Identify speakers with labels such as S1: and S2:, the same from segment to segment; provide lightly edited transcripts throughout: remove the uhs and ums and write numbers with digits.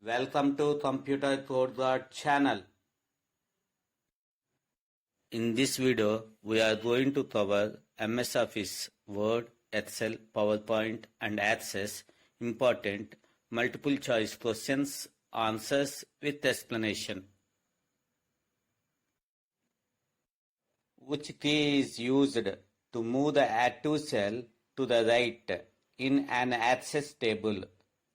S1: Welcome to Computer Code channel. In this video, we are going to cover MS Office, Word, Excel, PowerPoint and Access important multiple choice questions, answers with explanation. Which key is used to move the active cell to the right in an access table?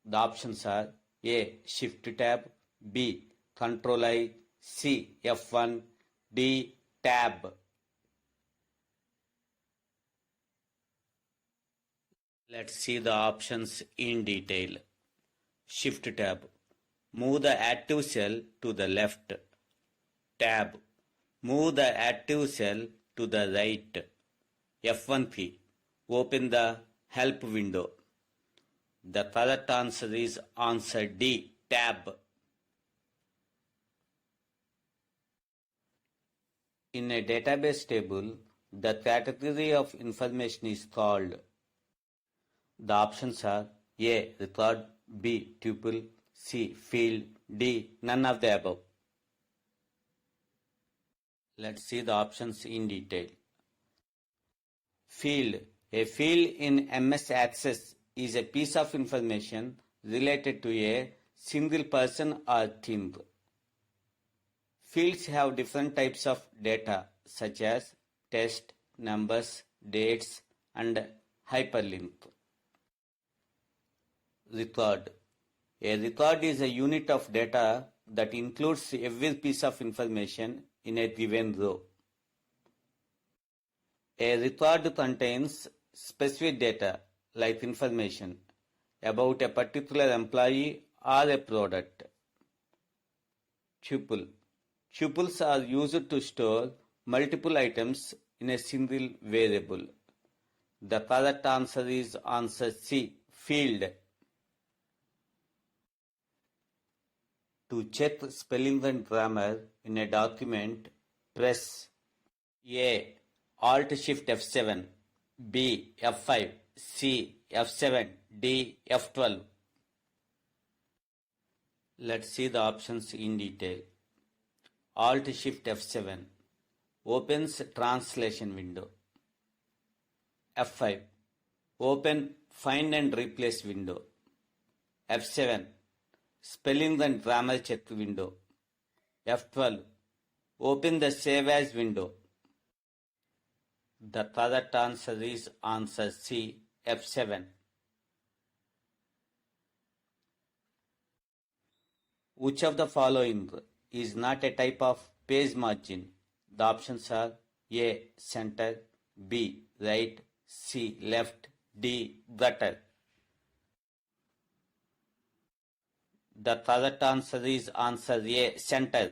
S1: The options are A. Shift tab, B. Control I, C. F1, D. Tab. Let's see the options in detail. Shift tab. Move the active cell to the left. Tab. Move the active cell to the right. F1 key. Open the help window. The correct answer is answer D. Tab. In a database table, the category of information is called. The options are A. Record, B. Tuple, C. Field, D. None of the above. Let's see the options in detail. Field. A field in MS Access is a piece of information related to a single person or thing. Fields have different types of data such as text, numbers, dates, and hyperlink. Record. A record is a unit of data that includes every piece of information in a given row. A record contains specific data like information about a particular employee or a product. Tuple. Tuples are used to store multiple items in a single variable. The correct answer is answer C. Field. To check spelling and grammar in a document, press A. Alt Shift F7, B. F5, C. F7, D. F12. Let's see the options in detail. Alt Shift F7 opens translation window. F5 open find and replace window. F7 spelling and grammar check window. F12 open the save as window. The correct answer is answer C. F7. Which of the following is not a type of page margin? The options are A. Center, B. Right, C. Left, D. Gutter. The correct answer is answer A. Center.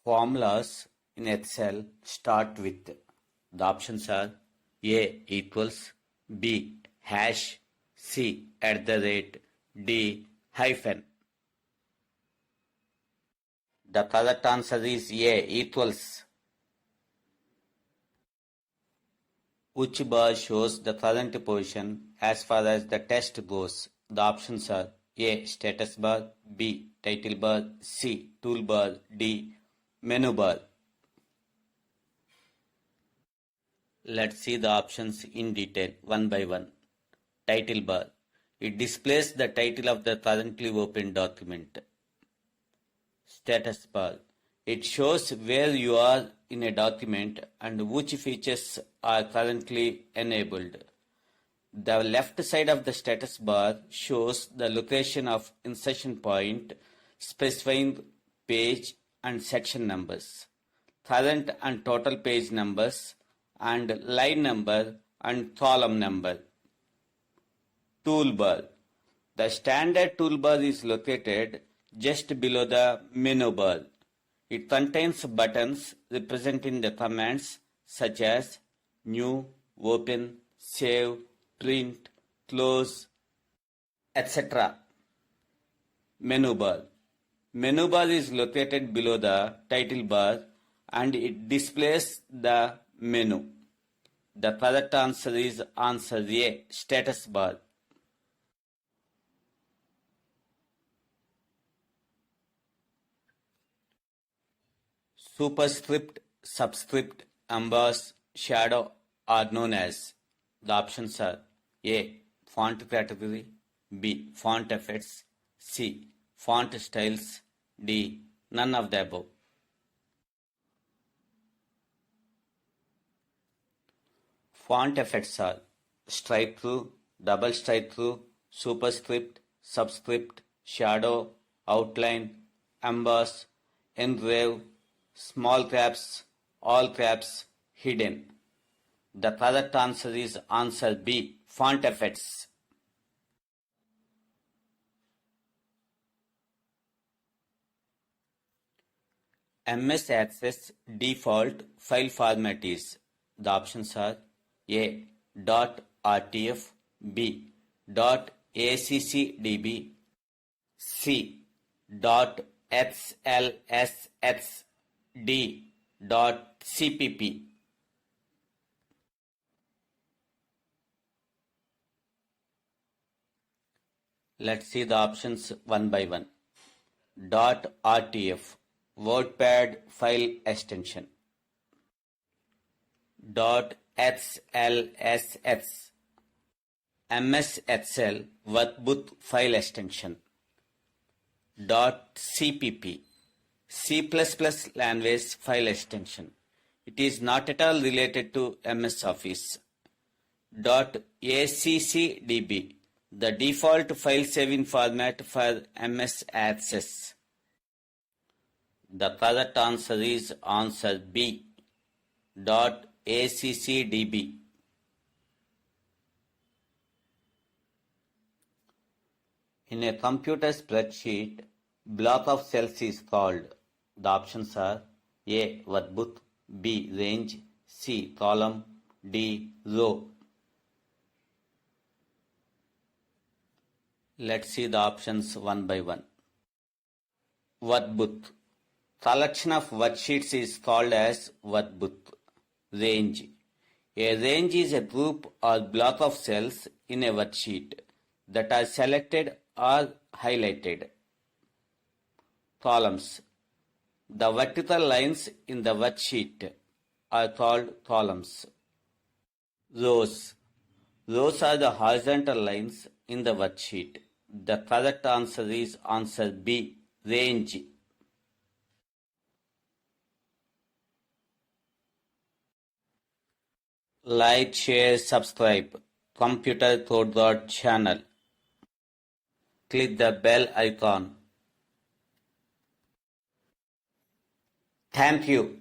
S1: Formulas in Excel start with. The options are A. Equals, B. Hash, C. At the rate, D. Hyphen. The correct answer is A. Equals. Which bar shows the current position as far as the test goes? The options are A. Status bar, B. Title bar, C. Toolbar, D. Menu bar. Let's see the options in detail one by one. Title bar. It displays the title of the currently open document. Status bar. It shows where you are in a document and which features are currently enabled. The left side of the status bar shows the location of insertion point, specifying page and section numbers, current and total page numbers, and line number and column number. Toolbar. The standard toolbar is located just below the menu bar. It contains buttons representing the commands such as new, open, save, print, close, etc. Menu bar. Menu bar is located below the title bar and it displays the menu. The correct answer is answer A. Status bar. Superscript, subscript, emboss, shadow are known as. The options are A. Font category, B. Font effects, C. Font styles, D. None of the above. Font effects are straight through, double straight through, superscript, subscript, shadow, outline, emboss, engrave, small caps, all caps, hidden. The correct answer is answer B, font effects. MS Access default file format is. The options are A. .rtf, B. .accdb, C. .xlsx, D. .cpp. Let's see the options one by one. .rtf, WordPad file extension. .xlsx, MS Excel workbook file extension. .cpp, C++ language file extension. It is not at all related to MS Office. .accdb, the default file saving format for MS Access. The correct answer is answer B. .accdb. In a computer spreadsheet, block of cells is called. The options are A. Workbook, B. Range, C. Column, D. Row. Let's see the options one by one. Workbook. Collection of worksheets is called as workbook. Range. A range is a group or block of cells in a worksheet that are selected or highlighted. Columns. The vertical lines in the worksheet are called columns. Rows. Rows are the horizontal lines in the worksheet. The correct answer is answer B. Range. Like, share, subscribe. Computer Code channel. Click the bell icon. Thank you.